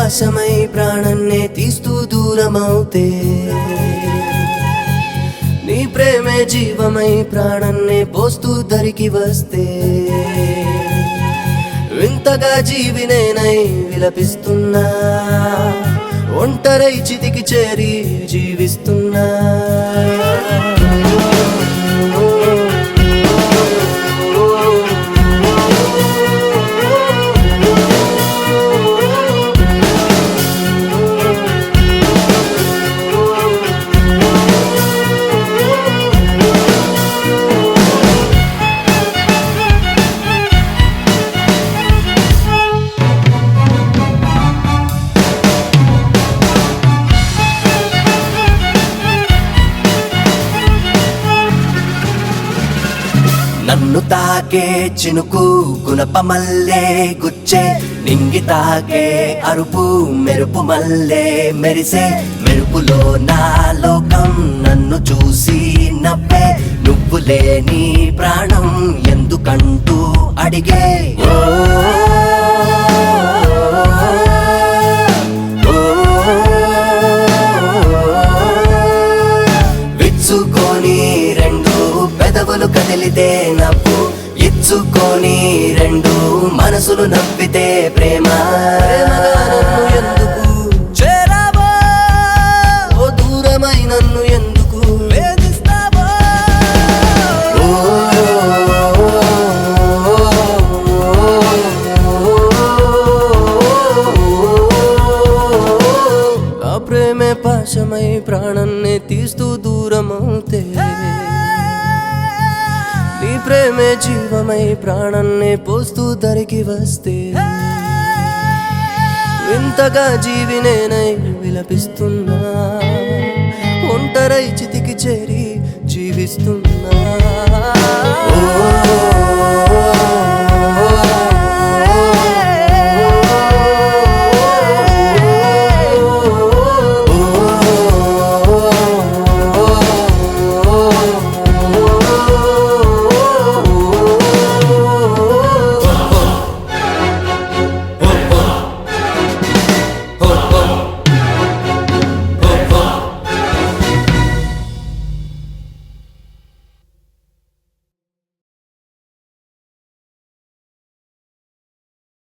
పాశమై ప్రాణన్నే తీస్తూ దూరమవుతే, నీ ప్రేమే జీవమై ప్రాణన్నే పోస్తూ దరికి వస్తే, వింతగా జీవినేనై విలపిస్తున్నా, ఒంటరై చితికి చేరి జీవిస్తున్నా. నన్ను తాకే చినుకు గుణపమల్లే గుచ్చే, నింగి తాకే అరుపు మెరుపు మల్లే మెరిసే, మెరుపులో నా లోకం నన్ను చూసి నవ్వే, నువ్వు లేని ప్రాణం ఎందుకంటూ అడిగే. విచ్చుకొని రెండు పెదవులు కదిలితే నవ్వు, ఇచ్చుకొని రెండు మనసులు నవ్వితే ప్రేమ. ఎందుకు చేరావో ఓ దూరమై నన్ను ఎందుకు వేధిస్తావో. ఆ ప్రేమే పాశమై ప్రాణన్నే తీస్తూ దూరమవుతే, నీ ప్రేమే జీవమై ప్రాణన్నే పోస్తూ దరికి వస్తే, వింతగా జీవినేనై విలపిస్తున్నా, ఒంటరై చితికి చేరి జీవిస్తున్నా.